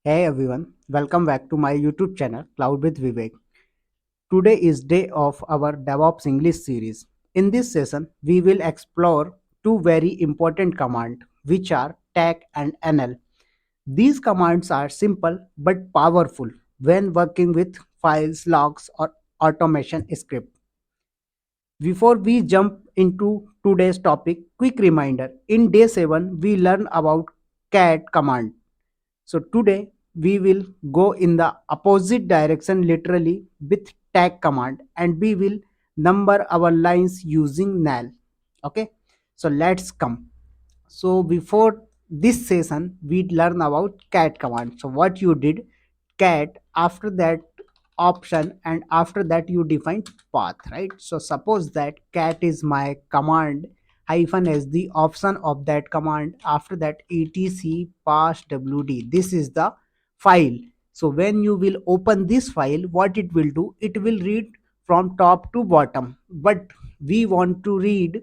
Hey everyone, welcome back to my YouTube channel Cloud with Vivek. Today is day of our DevOps English series. In this session, we will explore two very important commands which are tag and NL. These commands are simple but powerful when working with files, logs or automation script. Before we jump into today's topic, quick reminder. In day 7, we learn about cat command. So today we will go in the opposite direction literally with tag command and we will number our lines using null. Okay, so let's come. So before this session we learn about cat command. So what you did, cat, after that option, and after that you define path, right? So suppose that cat is my command, hyphen is the option of that command, after that etc pass wd, this is the file. So when you will open this file, what it will do, it will read from top to bottom, but we want to read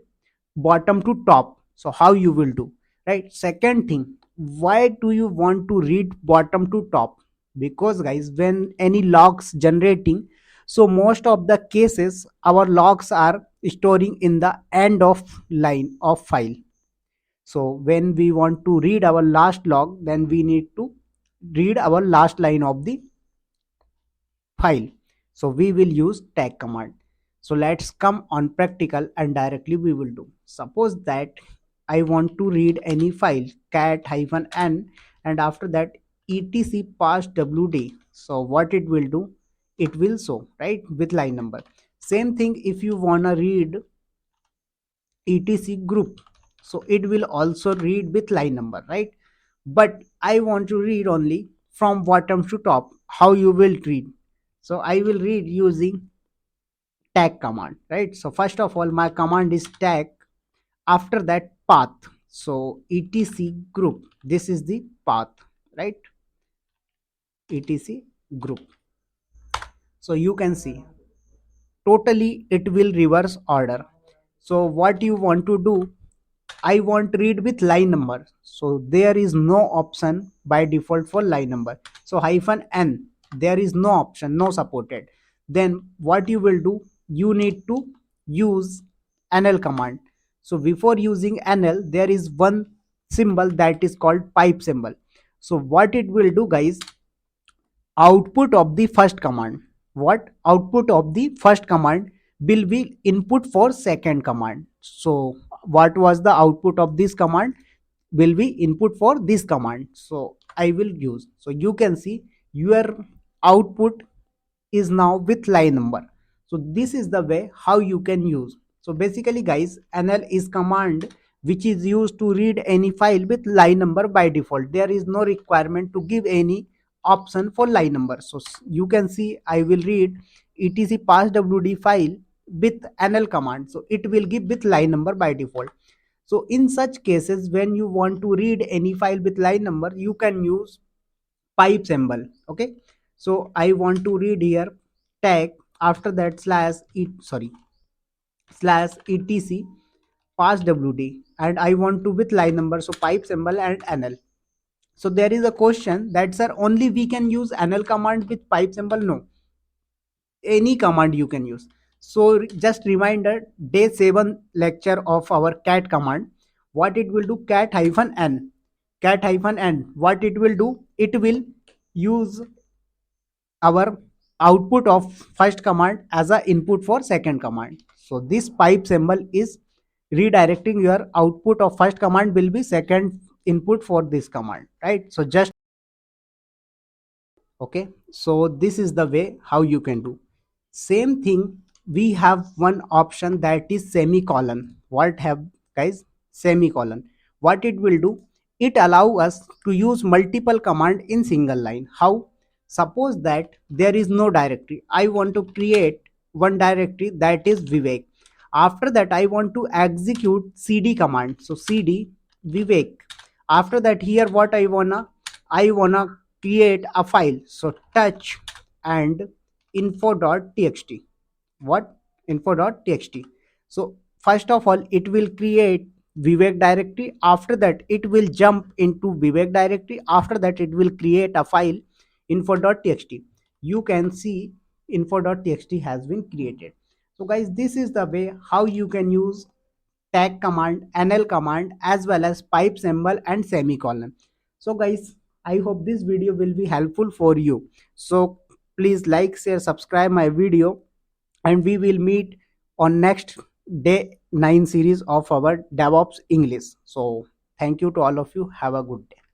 bottom to top. So how you will do, right? Second thing, why do you want to read bottom to top? Because guys, when any logs generating, so most of the cases our logs are storing in the end of line of file. So when we want to read our last log, then we need to read our last line of the file. So we will use tag command. So let's come on practical and directly we will do. Suppose that I want to read any file cat hyphen n and after that etc pass wd. So what it will do, it will show right with line number. Same thing if you wanna read etc group, so it will also read with line number, right? But I want to read only from bottom to top. How you will read? So I will read using tag command, right? So first of all my command is tag, after that path. So etc group, this is the path, right? etc group. So you can see totally it will reverse order. So what you want to do, I want read with line number. So there is no option by default for line number. So hyphen n, there is no option, no supported. Then what you will do, you need to use nl command. So before using nl, there is one symbol that is called pipe symbol. So what it will do guys, output of the first command, what output of the first command will be input for second command. So what was the output of this command will be input for this command. So I will use, so you can see your output is now with line number. So this is the way how you can use. So basically guys, nl is command which is used to read any file with line number by default. There is no requirement to give any option for line number. So you can see I will read etc pass wd file with nl command, so it will give with line number by default. So in such cases when you want to read any file with line number, you can use pipe symbol. Okay, so I want to read here tag, after that slash it, sorry, slash etc pass wd, and I want to with line number, so pipe symbol and nl. So there is a question that sir only we can use nl command with pipe symbol. No, any command you can use. So just reminder, day 7 lecture of our cat command, what it will do, cat hyphen n, cat hyphen n, what it will do, it will use our output of first command as a input for second command. So this pipe symbol is redirecting your output of first command will be second input for this command, right? So just okay, so this is the way how you can do. Same thing, we have one option that is semicolon. What have guys, semicolon, what it will do, it allow us to use multiple command in single line. How? Suppose that there is no directory, I want to create one directory that is Vivek. After that I want to execute cd command, so cd Vivek. After that here what I wanna create a file, so touch and info.txt. What? Info.txt. So first of all it will create Vivek directory. After that it will jump into Vivek directory. After that it will create a file info.txt. You can see info.txt has been created. So guys, this is the way how you can use tag command, nl command, as well as pipe symbol and semicolon. So guys, I hope this video will be helpful for you. So please like, share, subscribe my video, and we will meet on next day 9 series of our DevOps English. So thank you to all of you. Have a good day.